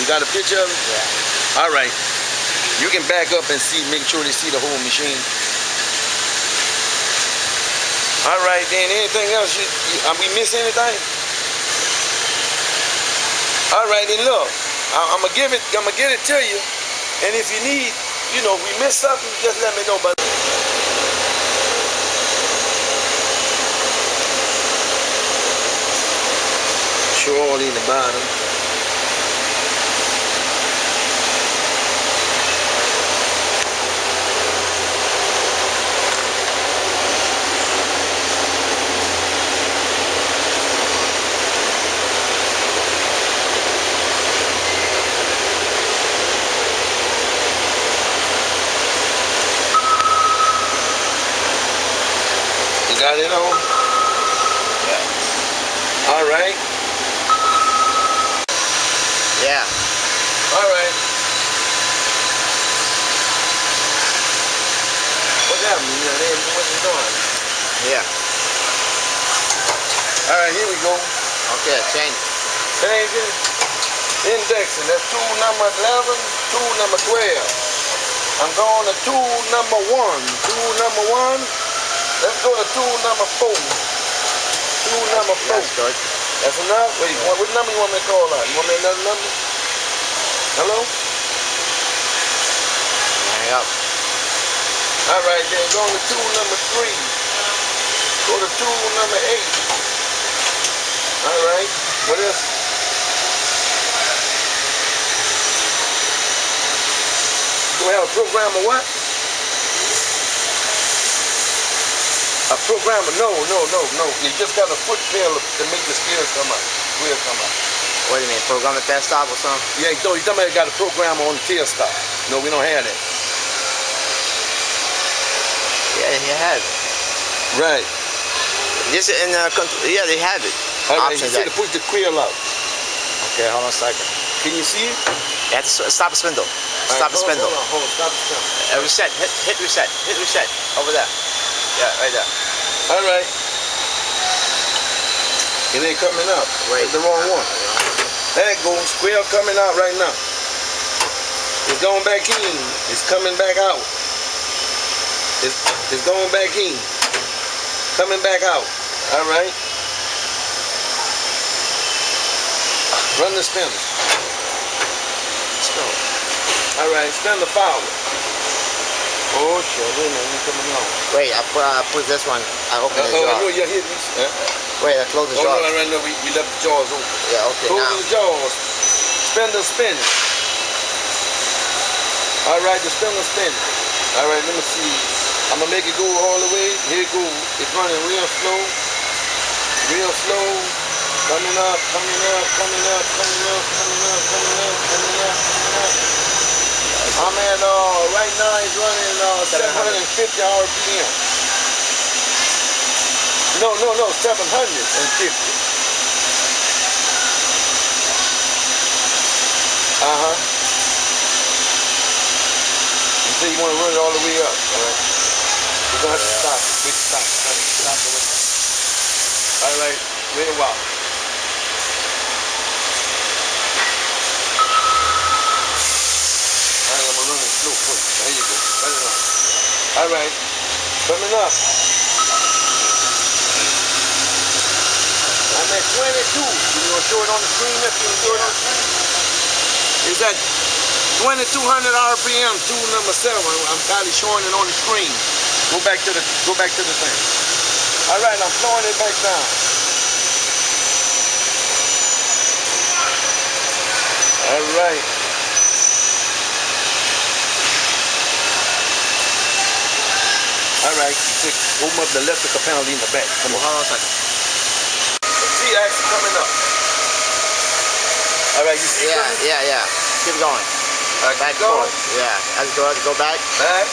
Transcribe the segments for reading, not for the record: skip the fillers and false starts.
got a picture of it? Yeah. All right. You can back up and see, make sure they see the whole machine. All right, then anything else? We miss anything? All right, then look, I'm gonna get it to you, and if you need, you know, we miss something, just let me know. But sure, all in the bottom. Got it on? Yeah. All right. Yeah. All right. What's happening? What's it doing? Yeah. All right, here we go. Okay, change. Changing. Indexing. That's tool number 11, tool number 12. I'm going to tool number 1. Tool number 1. Let's go to tool number 4. Tool number 4. That's good. That's enough? Wait, what number you want me to call out? You want me another number? Hello? Hang up. All right, then go to tool number 3. Go to tool number 8. All right. What else? Do we have a program or what? A programmer? No. You just got a foot pedal to make the scales come out. Wheel come out. What do you mean? Program the Tailstock or something? Yeah, no, you talking about got a programmer on the Tailstock. No, we don't have that. Yeah, he has it. Right. This in yeah, they have it. All right, Options you see to push the quill out. Okay, hold on a second. Can you see it? You have to stop the spindle. Stop the spindle. Hold on, stop the spindle. Reset. Hit reset. Hit reset. Over there. Yeah, right there. All right. It ain't coming out. Wait. It's the wrong one. There it goes. Square coming out right now. It's going back in. It's coming back out. It's going back in. Coming back out. All right. Run the spindle. All right. Spindle forward. Oh shit, wait a minute, you coming along. Wait, I put this one. I open the jaw. Oh, no, you're hitting. Wait, I close the jaw. Oh, no, we left the jaws open. Yeah, okay, Close now. the jaws. Spindle spinning. All right, the spindle spinning. All right, let me see. I'm gonna make it go all the way. Here it goes. It's running real slow. Real slow. Coming up, coming up, coming up, coming up, coming up, coming up, coming up, coming up. I'm at, right now it's running 750 RPM. No, 750. You say you want to run it all the way up, all right? You're going to have to stop. Stop the way. All right, wait a while. Slow foot. There you go. Run it up. All right. Coming up. I'm at 22. You gonna show it on the screen? If you can show it on the screen. Is that 2200 RPM? Tool number 7. I'm probably showing it on the screen. Go back to the thing. All right. I'm slowing it back down. All right. All right, open up the electrical panel in the back. Come on. Hold on a second. See, actually coming up. All right, you see? Yeah. Keep going. Back forward. Yeah. As go back. Back.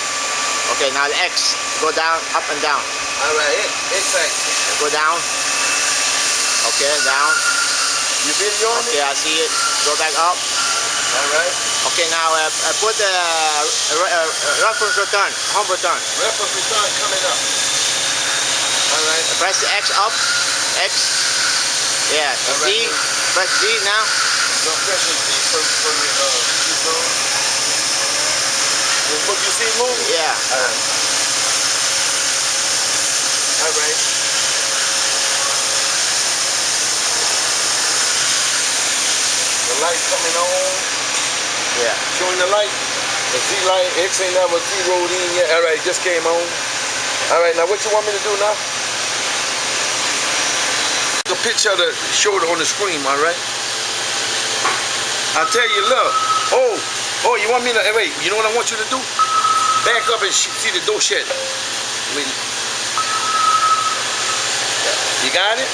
Okay, now the X. Go down, up and down. All right, X. Go down. Okay, down. You video on Okay, I see it. Go back up. All right. Okay, now put the reference return, home return. Reference return coming up. All right. Press the X up. X. Yeah. D. Press D now. Don't press the D for You see it move? Yeah. All right. The light coming on. Yeah. Showing the light. The Z light, X ain't never zeroed in yet. All right, just came on. All right, now what you want me to do now? The picture of the shoulder on the screen, all right? I'll tell you, look. Oh, you want me to, wait, you know what I want you to do? Back up and see the door shut. Wait. You got it?